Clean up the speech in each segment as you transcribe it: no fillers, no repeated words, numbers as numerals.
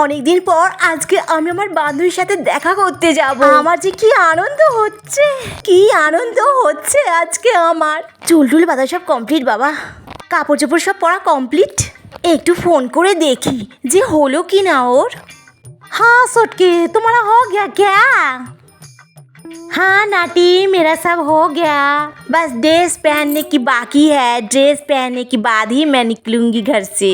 অনেকদিন পর আজকে আমি আমার বান্ধবীর সাথে দেখা করতে যাব। আমার যে কি আনন্দ হচ্ছে আজকে আমার। চুল টুল বাঁধা সব কমপ্লিট বাবা, কাপড় চোপড় সব পরা কমপ্লিট। একটু ফোন করে দেখি যে হলো কি না ওর। हाँ सुटकी, तुम्हारा हो गया क्या? हाँ नाटी, मेरा सब हो गया। बस ड्रेस पहनने की बाकी है। ड्रेस पहनने के बाद ही मैं निकलूंगी घर से।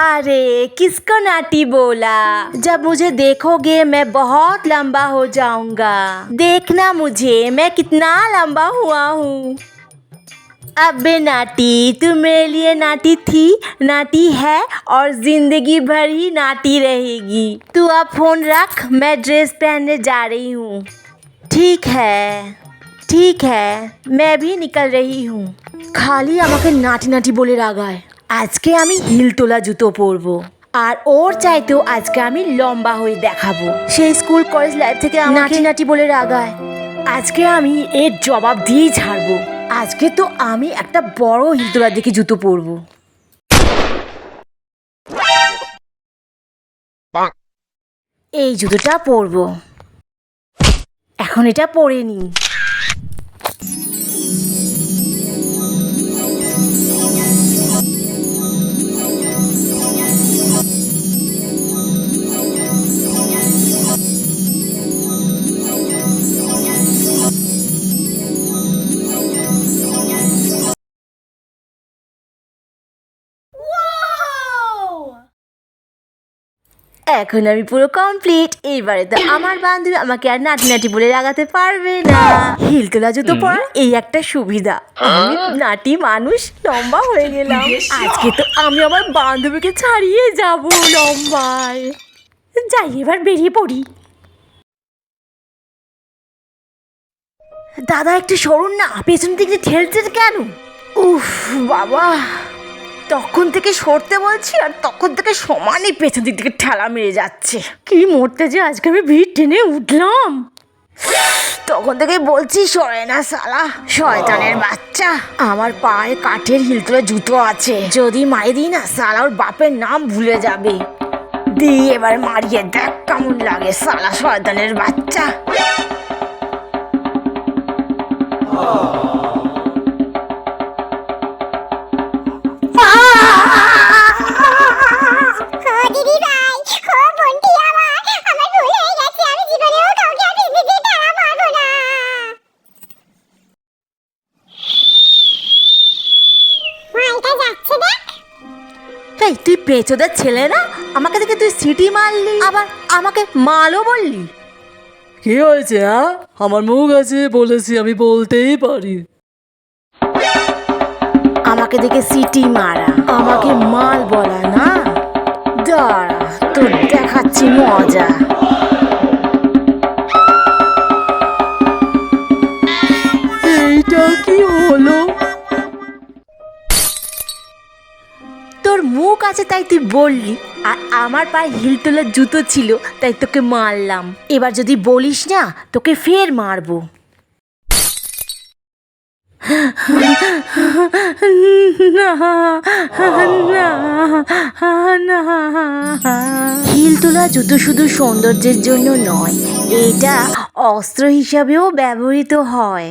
अरे किसको नाटी बोला? जब मुझे देखोगे मैं बहुत लंबा हो जाऊंगा। देखना मुझे मैं कितना लंबा हुआ हूँ। अबे नाटी, तू मेरे लिए नाटी थी, नाटी है और जिंदगी भर ही नाटी रहेगी। तू अब फोन रख, मैं ड्रेस पहनने जा रही हूँ। ठीक है, मैं भी निकल रही हूँ। খালি আমাকে নাটি নাটি বলে রাগায়। আজকে আমি হিল তোলা জুতো পরবো, আর ওর চাইতেও আজকে আমি লম্বা হয়ে দেখাবো। সেই স্কুল কলেজ লাইফ থেকে নাটি নাটি বলে রাগায়, আজকে আমি এর জবাব দিয়েই ছাড়বো। আজকে তো আমি একটা বড় হিল তোলা দেখে জুতো পরবো। এই জুতোটা পরবো, এখন এটা পরে নিই। এখন আমি পুরো কমপ্লিট। এইবারে তো আমার বান্ধবী আমাকে আর নাটি নাটি বলে লাগাতে পারবে না। হিল তোলা জুতো পরার এই একটা সুবিধা, আমি নাটি মানুষ লম্বা হয়ে গেলাম। আজকে তো আমি আমার বান্ধবীকে ছাড়িয়ে যাব লম্বায়। যাই এবার বেরিয়ে পড়ি। দাদা একটু সরুন না, পেছন দিকে ঠেলছে কেন? উফ বাবা, তখন থেকে সরতে বলছি আর তখন থেকে সমানই পেছন দিক থেকে ঠেলা মেরে যাচ্ছে। কি মরতে যে আজকে আমি ভিড় টেনে উঠলাম। তখন থেকে বলছি সরে না শালা, শয়তানের বাচ্চা। আমার পায়ে কাঠের হিল তোলা জুতো আছে, যদি মারি দিই না শালা ওর বাপের নাম ভুলে যাবে। দিয়ে এবার মারিয়ে দেখ কেমন লাগে শালা শয়তানের বাচ্চা। তুই পেঁচোদের ছেলে না? আমাকে দেখে তুই সিটি মারলি, আবার আমাকে মালও বললি। কি হয়েছে? আমার মুখ আছে, বলেছি আমি বলতেই পারি। আমাকে দেখে সিটি মারা, আমাকে মাল বলা না। দাঁড়া, তোর দেখাচ্ছি মজা। এইটা কি হলো? তোর মুখ আছে তাই তুই বললি, আর আমার পায়ে হিল তোলার জুতো ছিল তাই তোকে মারলাম। এবার যদি বলিস না তোকে ফের মারবো। হিল তোলা জুতো শুধু সৌন্দর্যের জন্য নয়, এটা অস্ত্র হিসাবেও ব্যবহৃত হয়।